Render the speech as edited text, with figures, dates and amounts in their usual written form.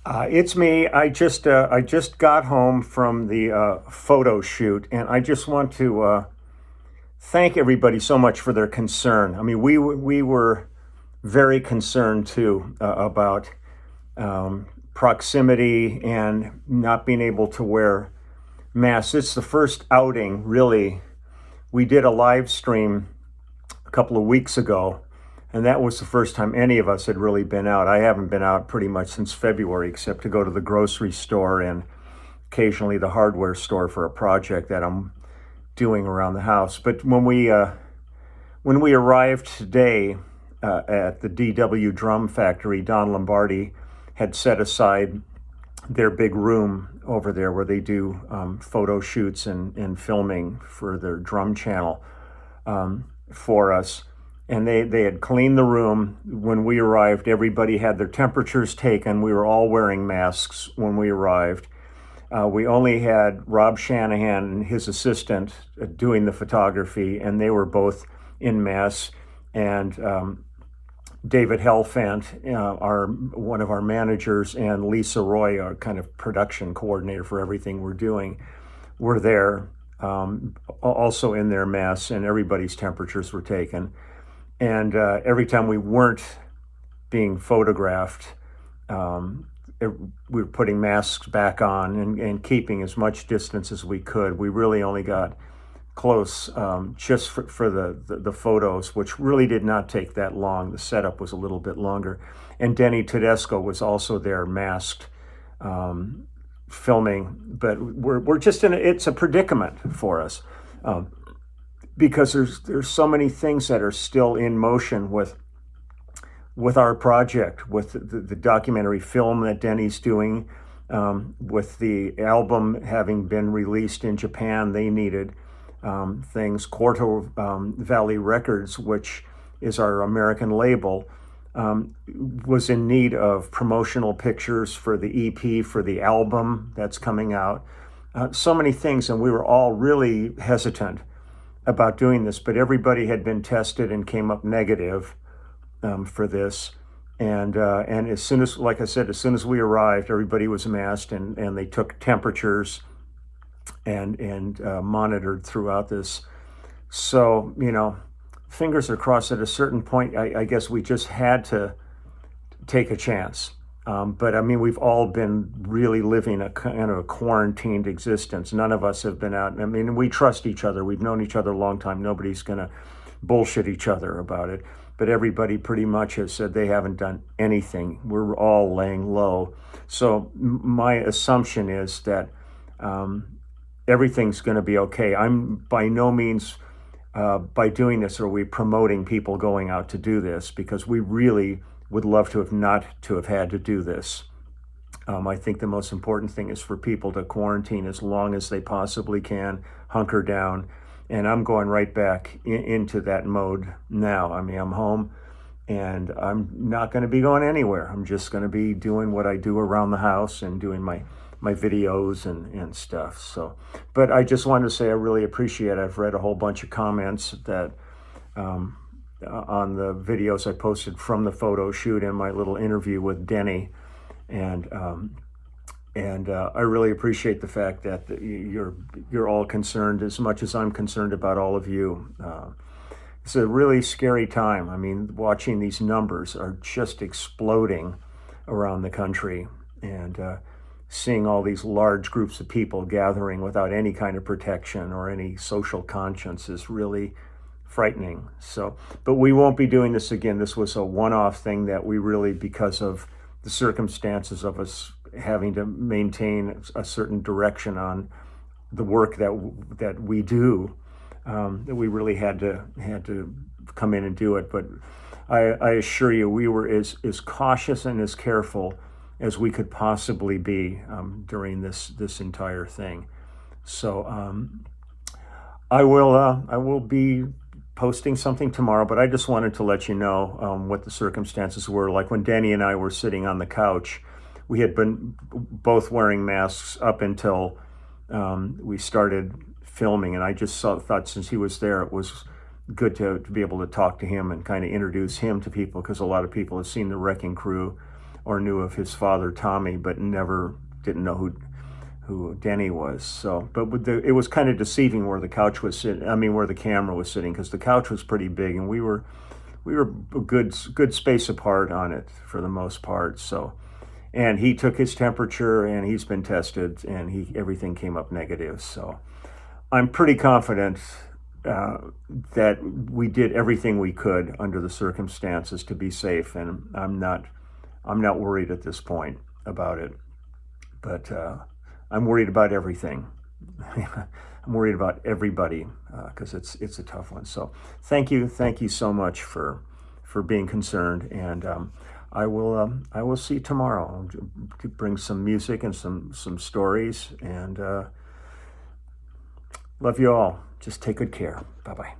It's me. I just got home from the photo shoot, and I just want to thank everybody so much for their concern. I mean, we were very concerned too about proximity and not being able to wear masks. It's the first outing, really. We did a live stream a couple of weeks ago, and that was the first time any of us had really been out. I haven't been out pretty much since February, except to go to the grocery store and occasionally the hardware store for a project that I'm doing around the house. But when we arrived today at the DW Drum Factory, Don Lombardi had set aside their big room over there where they do photo shoots and filming for their drum channel for us. And they had cleaned the room when we arrived. Everybody had their temperatures taken. We were all wearing masks when we arrived. We only had Rob Shanahan and his assistant doing the photography, and they were both in masks. And David Helfand, our one of our managers, and Lisa Roy, our kind of production coordinator for everything we're doing, were there, also in their masks, and everybody's temperatures were taken. And every time we weren't being photographed, we were putting masks back on and keeping as much distance as we could. We really only got close just for the photos, which really did not take that long. The setup was a little bit longer. And Denny Tedesco was also there, masked, filming. But we're just it's a predicament for us. Because there's so many things that are still in motion with our project, with the documentary film that Denny's doing, with the album having been released in Japan. They needed things. Quarto Valley Records, which is our American label, was in need of promotional pictures for the EP, for the album that's coming out. So many things, and we were all really hesitant about doing this, but everybody had been tested and came up negative for this. And as soon as, like I said, as soon as we arrived, everybody was masked, and they took temperatures and monitored throughout this. So, fingers are crossed. At a certain point, I guess we just had to take a chance. But I mean, we've all been really living a kind of a quarantined existence. None of us have been out. I mean, we trust each other. We've known each other a long time. Nobody's going to bullshit each other about it. But everybody pretty much has said they haven't done anything. We're all laying low. So my assumption is that everything's going to be okay. I'm by no means, by doing this, are we promoting people going out to do this, because we really would love to have not to have had to do this. I think the most important thing is for people to quarantine as long as they possibly can, hunker down. And I'm going right back into that mode now. I mean, I'm home and I'm not going to be going anywhere. I'm just going to be doing what I do around the house and doing my videos and stuff. So, but I just wanted to say I really appreciate it. I've read a whole bunch of comments that on the videos I posted from the photo shoot and my little interview with Denny, and I really appreciate the fact that you're all concerned as much as I'm concerned about all of you. It's a really scary time. I mean, watching these numbers are just exploding around the country, and seeing all these large groups of people gathering without any kind of protection or any social conscience is really frightening. So, but we won't be doing this again. This was a one-off thing that we really, because of the circumstances of us having to maintain a certain direction on the work that we do, that we really had to come in and do it. But I assure you, we were as cautious and as careful as we could possibly be during this entire thing. So I will be posting something tomorrow, but I just wanted to let you know what the circumstances were. Like when Danny and I were sitting on the couch, we had been both wearing masks up until we started filming, and I just thought since he was there, it was good to be able to talk to him and kind of introduce him to people, because a lot of people have seen the Wrecking Crew or knew of his father Tommy, but never didn't know who Denny was. So, but it was kind of deceiving where the couch was sitting. I mean, where the camera was sitting, because the couch was pretty big, and we were a good space apart on it for the most part. So, and he took his temperature, and he's been tested, and everything came up negative. So, I'm pretty confident that we did everything we could under the circumstances to be safe, and I'm not worried at this point about it. But I'm worried about everything. I'm worried about everybody because it's a tough one. So thank you so much for being concerned, and I will see you tomorrow. I'll bring some music and some stories, and love you all. Just take good care. Bye bye.